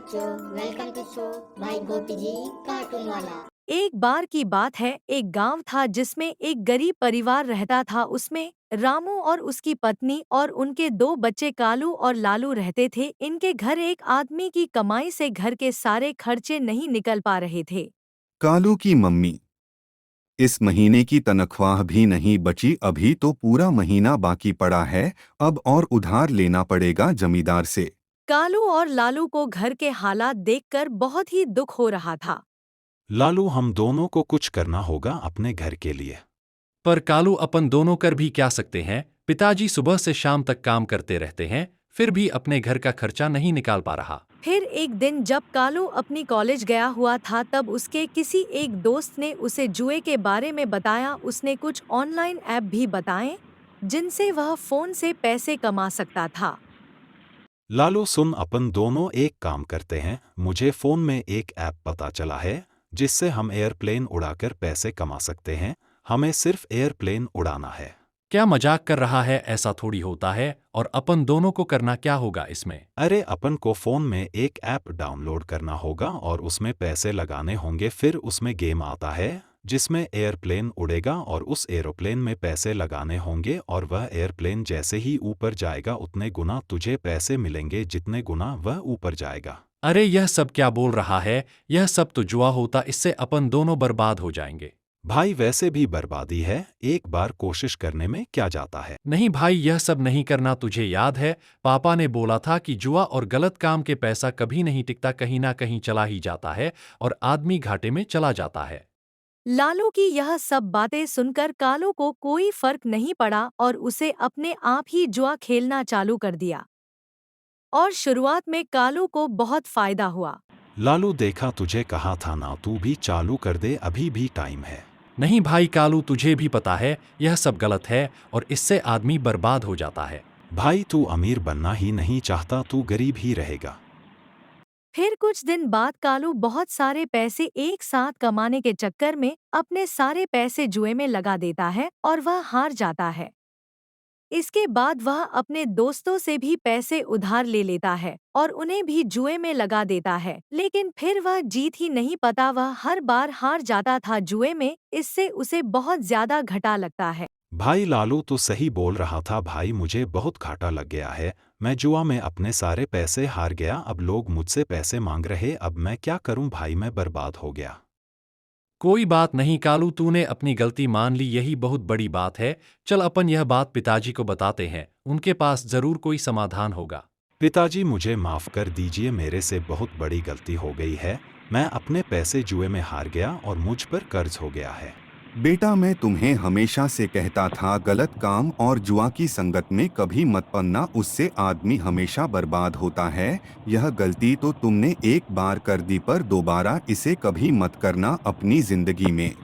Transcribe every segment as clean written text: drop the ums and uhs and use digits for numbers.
बच्चों, welcome to show भाई गोपी जी cartoon वाला। एक बार की बात है, एक गांव था जिसमें एक गरीब परिवार रहता था। उसमें रामू और उसकी पत्नी और उनके दो बच्चे कालू और लालू रहते थे। इनके घर एक आदमी की कमाई से घर के सारे खर्चे नहीं निकल पा रहे थे। कालू की मम्मी, इस महीने की तनख्वाह भी नहीं बची। अभी तो पूरा महीना बाकी पड़ा है। अब और उधार लेना पड़ेगा जमींदार से। कालू और लालू को घर के हालात देखकर बहुत ही दुख हो रहा था। लालू, हम दोनों को कुछ करना होगा अपने घर के लिए। पर कालू, अपन दोनों कर भी क्या सकते हैं? पिताजी सुबह से शाम तक काम करते रहते हैं, फिर भी अपने घर का खर्चा नहीं निकाल पा रहा। फिर एक दिन जब कालू अपनी कॉलेज गया हुआ था, तब उसके किसी एक दोस्त ने उसे जुए के बारे में बताया। उसने कुछ ऑनलाइन ऐप भी बताए जिनसे वह फोन से पैसे कमा सकता था। लालू सुन, अपन दोनों एक काम करते हैं। मुझे फोन में एक ऐप पता चला है जिससे हम एयरप्लेन उड़ाकर पैसे कमा सकते हैं। हमें सिर्फ एयरप्लेन उड़ाना है। क्या मजाक कर रहा है? ऐसा थोड़ी होता है। और अपन दोनों को करना क्या होगा इसमें? अरे, अपन को फोन में एक ऐप डाउनलोड करना होगा और उसमें पैसे लगाने होंगे। फिर उसमें गेम आता है जिसमें एयरप्लेन उड़ेगा और उस एरोप्लेन में पैसे लगाने होंगे और वह एयरप्लेन जैसे ही ऊपर जाएगा उतने गुना तुझे पैसे मिलेंगे जितने गुना वह ऊपर जाएगा। अरे, यह सब क्या बोल रहा है? यह सब तो जुआ होता। इससे अपन दोनों बर्बाद हो जाएंगे। भाई, वैसे भी बर्बादी है। एक बार कोशिश करने में क्या जाता है। नहीं भाई, यह सब नहीं करना। तुझे याद है, पापा ने बोला था कि जुआ और गलत काम के पैसा कभी नहीं टिकता, कहीं ना कहीं चला ही जाता है और आदमी घाटे में चला जाता है। लालू की यह सब बातें सुनकर कालू को कोई फर्क नहीं पड़ा और उसे अपने आप ही जुआ खेलना चालू कर दिया। और शुरुआत में कालू को बहुत फायदा हुआ। लालू, देखा, तुझे कहा था ना, तू भी चालू कर दे, अभी भी टाइम है। नहीं भाई कालू, तुझे भी पता है यह सब गलत है और इससे आदमी बर्बाद हो जाता है। भाई, तू अमीर बनना ही नहीं चाहता, तू गरीब ही रहेगा। फिर कुछ दिन बाद कालू बहुत सारे पैसे एक साथ कमाने के चक्कर में अपने सारे पैसे जुए में लगा देता है और वह हार जाता है। इसके बाद वह अपने दोस्तों से भी पैसे उधार ले लेता है और उन्हें भी जुए में लगा देता है, लेकिन फिर वह जीत ही नहीं पाता। वह हर बार हार जाता था जुए में। इससे उसे बहुत ज्यादा घाटा लगता है। भाई लालू, तो सही बोल रहा था भाई, मुझे बहुत घाटा लग गया है। मैं जुआ में अपने सारे पैसे हार गया। अब लोग मुझसे पैसे मांग रहे। अब मैं क्या करूं भाई, मैं बर्बाद हो गया। कोई बात नहीं कालू, तूने अपनी गलती मान ली, यही बहुत बड़ी बात है। चल अपन यह बात पिताजी को बताते हैं, उनके पास जरूर कोई समाधान होगा। पिताजी, मुझे माफ़ कर दीजिए, मेरे से बहुत बड़ी गलती हो गई है। मैं अपने पैसे जुए में हार गया और मुझ पर कर्ज हो गया है। बेटा, मैं तुम्हें हमेशा से कहता था, गलत काम और जुआ की संगत में कभी मत पड़ना। उससे आदमी हमेशा बर्बाद होता है। यह गलती तो तुमने एक बार कर दी, पर दोबारा इसे कभी मत करना अपनी जिंदगी में।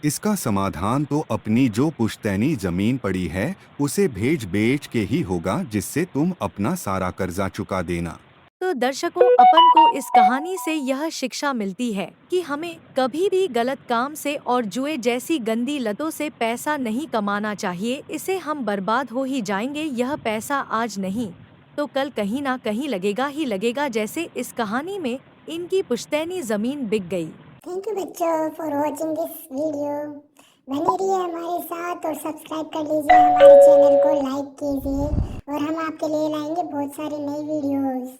इसका समाधान तो अपनी जो पुश्तैनी जमीन पड़ी है उसे भेज बेच के ही होगा, जिससे तुम अपना सारा कर्जा चुका देना। तो दर्शकों, अपन को इस कहानी से यह शिक्षा मिलती है कि हमें कभी भी गलत काम से और जुए जैसी गंदी लतों से पैसा नहीं कमाना चाहिए। इसे हम बर्बाद हो ही जाएंगे। यह पैसा आज नहीं तो कल कहीं ना कहीं लगेगा ही लगेगा, जैसे इस कहानी में इनकी पुश्तैनी जमीन बिक गई। थैंक यू बच्चों फॉर वॉचिंग दिस वीडियो। बने रहिए हमारे साथ और सब्सक्राइब कर लीजिए, हमारे चैनल को लाइक कीजिए और हम आपके लिए लाएंगे बहुत सारी नई वीडियोस।